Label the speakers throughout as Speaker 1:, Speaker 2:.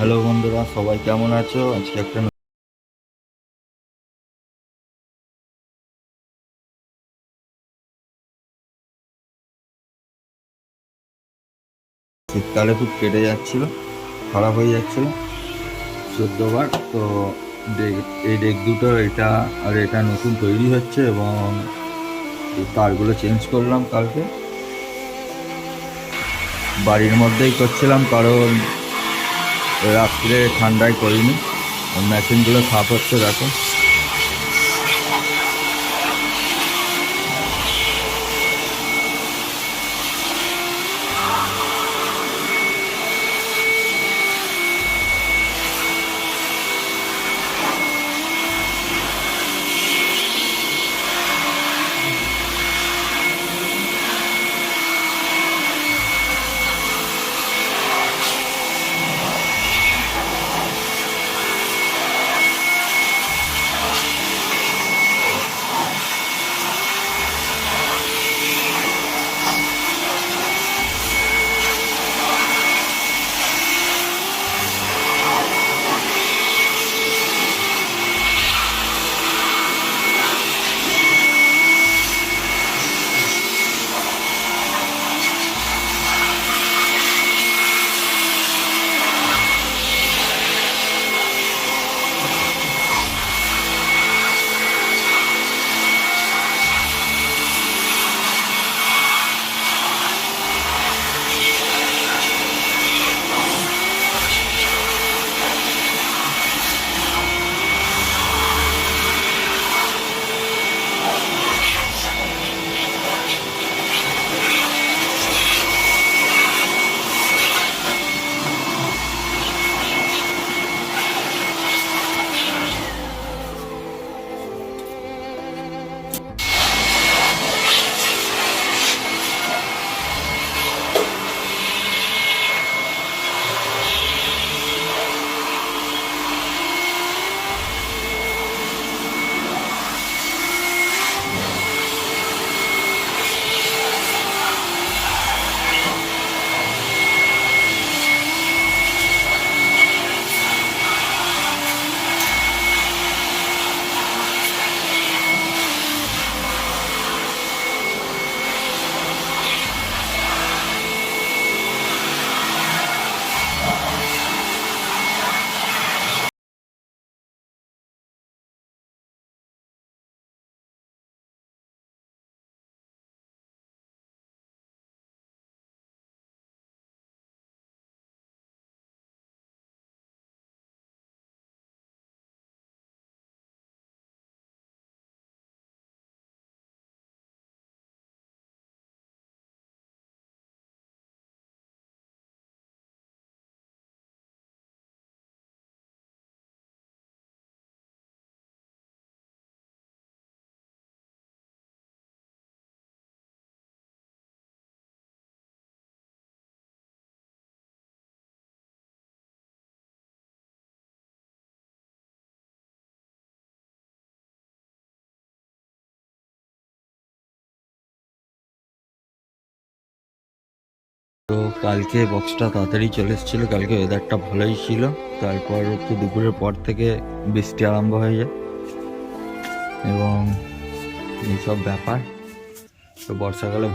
Speaker 1: Hello বন্ধুরা, সবাই কেমন আছো? আজকে একটা শীতকালে খুব কেটে যাচ্ছিল, খারাপ হয়ে যাচ্ছিল 14 বার। তো ডেক, এই ডেক দুটো, এটা আর এটা নতুন তৈরি হচ্ছে এবং এই তারগুলো চেঞ্জ করলাম কালকে। বাড়ির মধ্যেই করছিলাম কারণ রাত্রে ঠান্ডায় করিনি। মেশিনগুলো খারাপ হচ্ছে, দেখো। তো কালকে বক্সটা তাড়াতাড়ি চলে এসেছিলো, কালকে ওয়েদারটা ভালোই ছিল। তারপর হচ্ছে দুপুরের পর থেকে বৃষ্টি আরম্ভ হয়ে যায় এবং এইসব ব্যাপার। তো বর্ষাকালে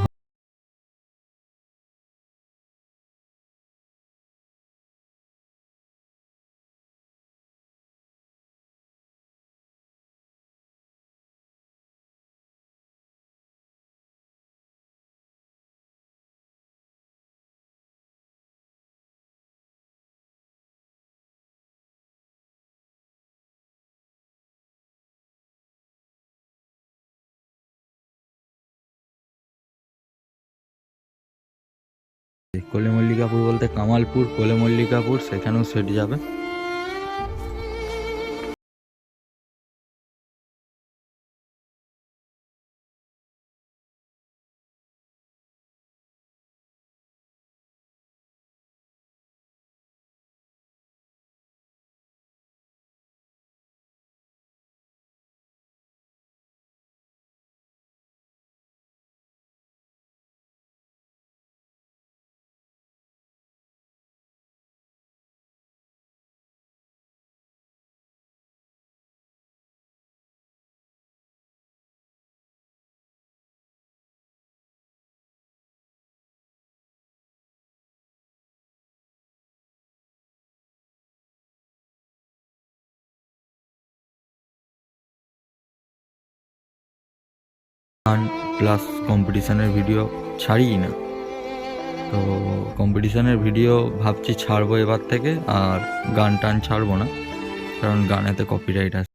Speaker 1: কোলে মল্লিকাপুর বলতে কামালপুর, কোলে মল্লিকাপুর, সেখানেও সেট যাবে। গান প্লাস কম্পিটিশানের ভিডিও ছাড়িই না। তো কম্পিটিশানের ভিডিও ভাবছি ছাড়বো এবার থেকে, আর গান টান ছাড়বো না, কারণ গানেতে কপিরাইট আছে।